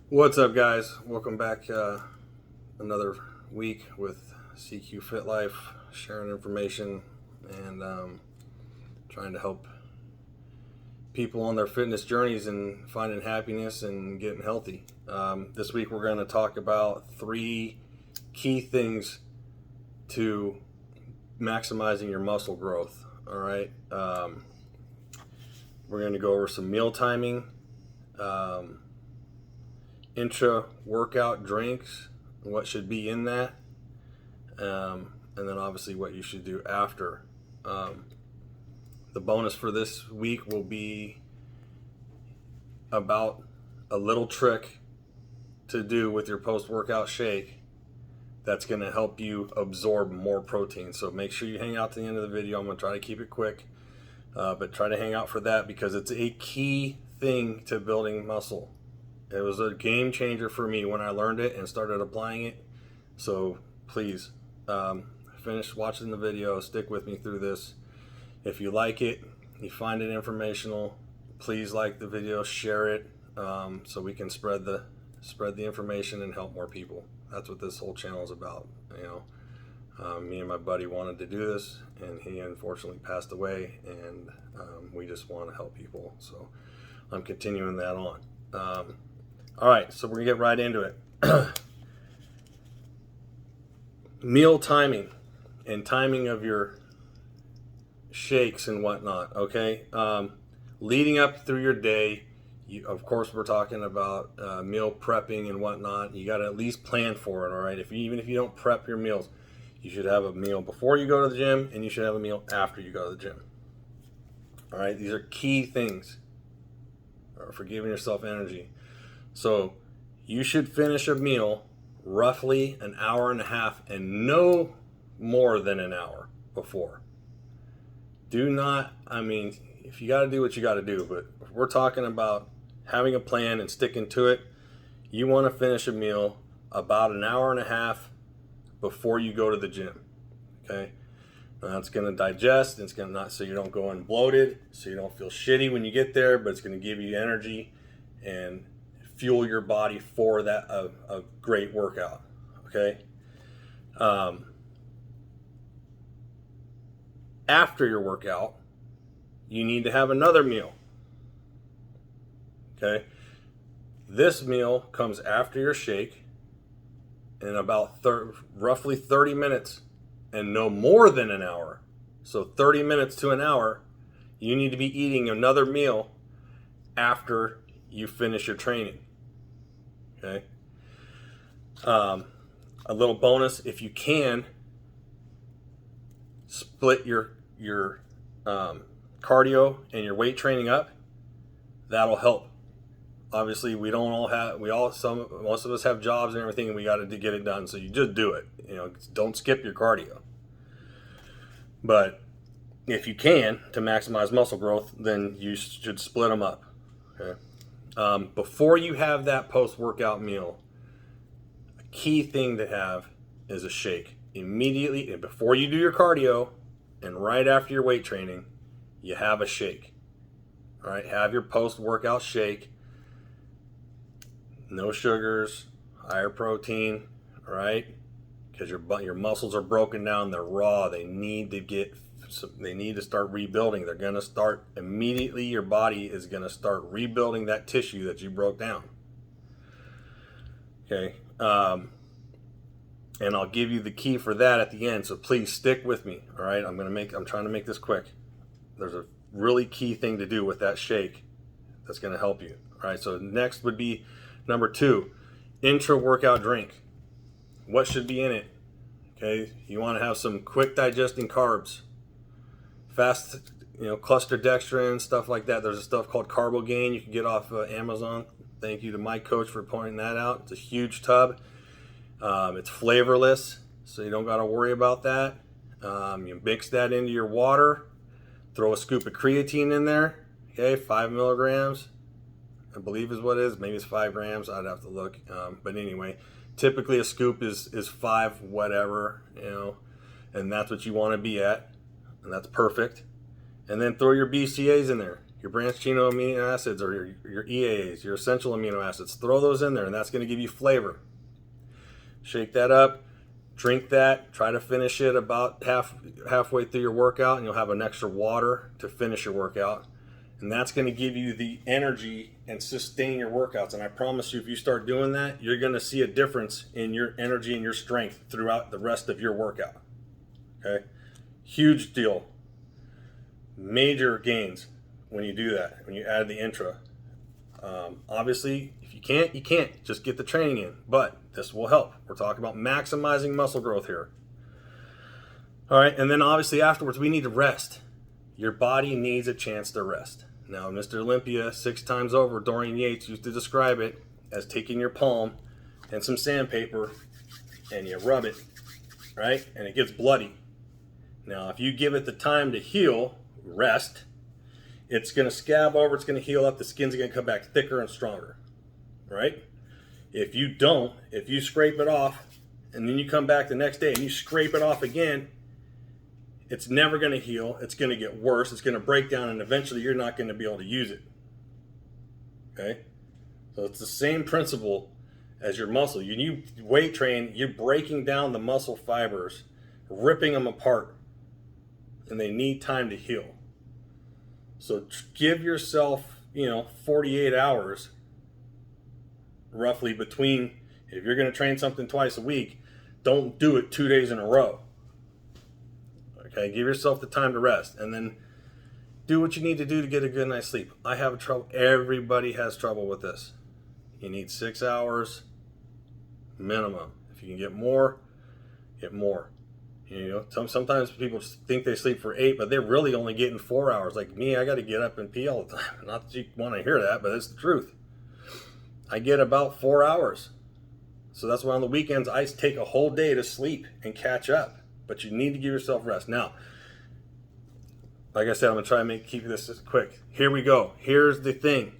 What's up, guys? Welcome back. Another week with CQ Fit Life, sharing information and trying to help people on their fitness journeys and finding happiness and getting healthy. This week, we're going to talk about 3 key things to maximizing your muscle growth. All right. We're going to go over some meal timing. Intra workout drinks, what should be in that, and then obviously what you should do after. The bonus for this week will be about a little trick to do with your post-workout shake that's going to help you absorb more protein. So make sure you hang out to the end of the video. I'm going to try to keep it quick, but try to hang out for that because it's a key thing to building muscle. It was a game changer for me when I learned it and started applying it. So please, finish watching the video. Stick with me through this. If you like it, you find it informational, please like the video, share it, so we can spread the information and help more people. That's what this whole channel is about. Me and my buddy wanted to do this, and he unfortunately passed away, and we just want to help people. So I'm continuing that on. All right, so we're gonna get right into it. Meal timing and timing of your shakes and whatnot. Okay, leading up through your day, of course, we're talking about meal prepping and whatnot. You got to at least plan for it. All right, even if you don't prep your meals, you should have a meal before you go to the gym, and you should have a meal after you go to the gym. All right, these are key things for giving yourself energy. So you should finish a meal roughly an hour and a half and no more than an hour before. Do not, if you got to do what you got to do, but if we're talking about having a plan and sticking to it, you want to finish a meal about an hour and a half before you go to the gym. Okay? Now it's going to digest, and it's going to not so you don't go in bloated, so you don't feel shitty when you get there, but it's going to give you energy and fuel your body for that a great workout. Okay. After your workout, you need to have another meal. Okay. This meal comes after your shake in about roughly 30 minutes and no more than an hour. So 30 minutes to an hour, you need to be eating another meal after you finish your training. Okay. A little bonus, if you can, split your cardio and your weight training up. That'll help. Obviously, most of us have jobs and everything, and we got to get it done. So you just do it. Don't skip your cardio. But if you can, to maximize muscle growth, then you should split them up. Okay. Before you have that post-workout meal, a key thing to have is a shake. Immediately, and before you do your cardio and right after your weight training, you have a shake. All right, have your post-workout shake. No sugars, higher protein, all right? Because your muscles are broken down, they're raw. They need to start rebuilding. They're going to start immediately. Your body is going to start rebuilding that tissue that you broke down. Okay. And I'll give you the key for that at the end. So please stick with me. All right. I'm trying to make this quick. There's a really key thing to do with that shake that's going to help you. All right. So next would be number 2, intra workout drink. What should be in it? Okay. You want to have some quick digesting carbs. Fast, cluster dextrin, stuff like that. There's a stuff called Carbogain you can get off Amazon. Thank you to my coach for pointing that out. It's a huge tub. It's flavorless, so you don't got to worry about that. You mix that into your water. Throw a scoop of creatine in there. Okay, 5 milligrams, I believe is what it is. Maybe it's 5 grams. I'd have to look. But anyway, typically a scoop is 5 whatever, and that's what you want to be at. And that's perfect. And then throw your BCAAs in there. your branched chain amino acids, or your EAAs, your essential amino acids. Throw those in there, and that's going to give you flavor. Shake that up, drink that, try to finish it about halfway through your workout, and you'll have an extra water to finish your workout. And that's going to give you the energy and sustain your workouts. And I promise you, if you start doing that, you're going to see a difference in your energy and your strength throughout the rest of your workout. Okay? Huge deal. Major gains when you do that, when you add the intra. Obviously, if you can't, you can't. Just get the training in. But this will help. We're talking about maximizing muscle growth here. All right, and then obviously afterwards, we need to rest. Your body needs a chance to rest. Now, Mr. Olympia, 6 times over, Dorian Yates used to describe it as taking your palm and some sandpaper and you rub it, right? And it gets bloody. Now, if you give it the time to heal, rest, it's going to scab over, it's going to heal up, the skin's going to come back thicker and stronger, right? If you don't, if you scrape it off and then you come back the next day and you scrape it off again, it's never going to heal. It's going to get worse. It's going to break down, and eventually you're not going to be able to use it. Okay? So it's the same principle as your muscle. You weight train, you're breaking down the muscle fibers, ripping them apart, and they need time to heal. So give yourself, 48 hours roughly between, if you're going to train something twice a week, don't do it 2 days in a row. Okay, give yourself the time to rest, and then do what you need to do to get a good night's sleep. I have trouble. Everybody has trouble with this. You need 6 hours minimum. If you can get more, get more. Sometimes people think they sleep for 8, but they're really only getting 4 hours. Like me, I got to get up and pee all the time. Not that you want to hear that, but it's the truth. I get about 4 hours. So that's why on the weekends I take a whole day to sleep and catch up. But you need to give yourself rest. Now, like I said, I'm going to try and keep this quick. Here we go. Here's the thing.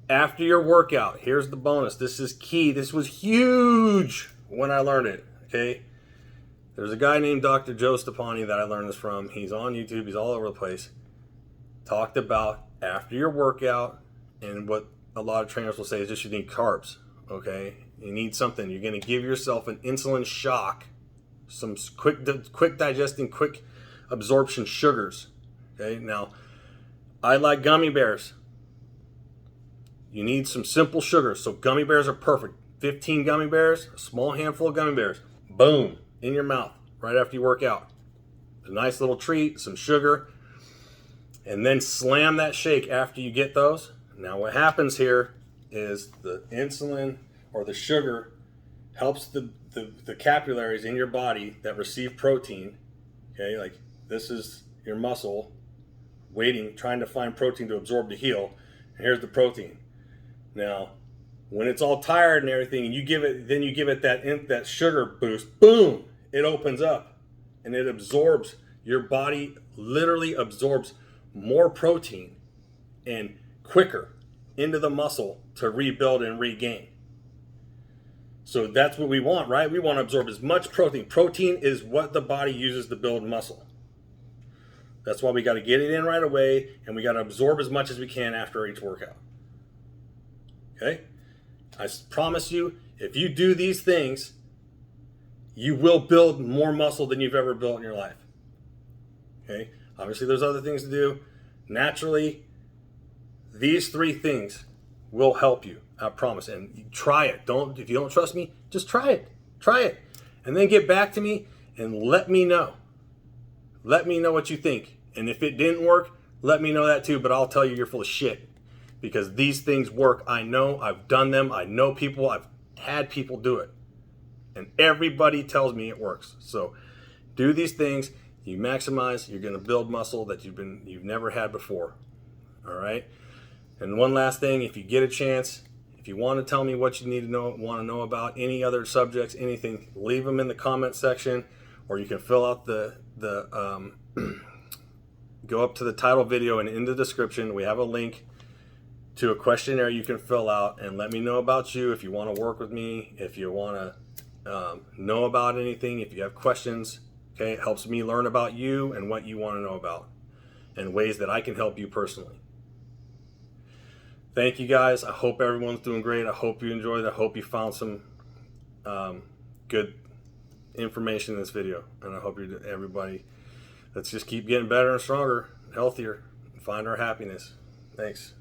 After your workout, here's the bonus. This is key. This was huge when I learned it. Okay? There's a guy named Dr. Joe Stepani that I learned this from. He's on YouTube. He's all over the place. Talked about after your workout, and what a lot of trainers will say is just you need carbs. Okay? You need something. You're going to give yourself an insulin shock. Some quick digesting, quick absorption sugars. Okay, now I like gummy bears. You need some simple sugars, so gummy bears are perfect. 15 gummy bears, a small handful of gummy bears, boom, in your mouth right after you work out. A nice little treat, some sugar, and then slam that shake after you get those. Now what happens here is the insulin or the sugar helps the capillaries in your body that receive protein, okay, like this is your muscle waiting, trying to find protein to absorb to heal, and here's the protein. Now, when it's all tired and everything, and you give it that sugar boost, boom, it opens up, and it absorbs, your body literally absorbs more protein and quicker into the muscle to rebuild and regain. So that's what we want, right? We want to absorb as much protein. Protein is what the body uses to build muscle. That's why we got to get it in right away, and we got to absorb as much as we can after each workout. Okay? I promise you, if you do these things, you will build more muscle than you've ever built in your life. Okay? Obviously, there's other things to do. Naturally, these 3 things will help you. I promise. And you try it. If you don't trust me, just try it. Try it. And then get back to me and let me know. Let me know what you think. And if it didn't work, let me know that too. But I'll tell you you're full of shit. Because these things work. I know. I've done them. I know people. I've had people do it. And everybody tells me it works. So do these things. You maximize. You're going to build muscle that you've never had before. All right? And one last thing, if you get a chance, if you want to tell me what you need to want to know about any other subjects, anything, leave them in the comment section, or you can fill out the go up to the title video, and in the description we have a link to a questionnaire you can fill out, and let me know about you. If you want to work with me, if you want to know about anything, if you have questions, okay, it helps me learn about you and what you want to know about. and ways that I can help you personally. Thank you guys. I hope everyone's doing great. I hope you enjoyed it. I hope you found some good information in this video. And I hope everybody, let's just keep getting better and stronger, healthier, and find our happiness. Thanks.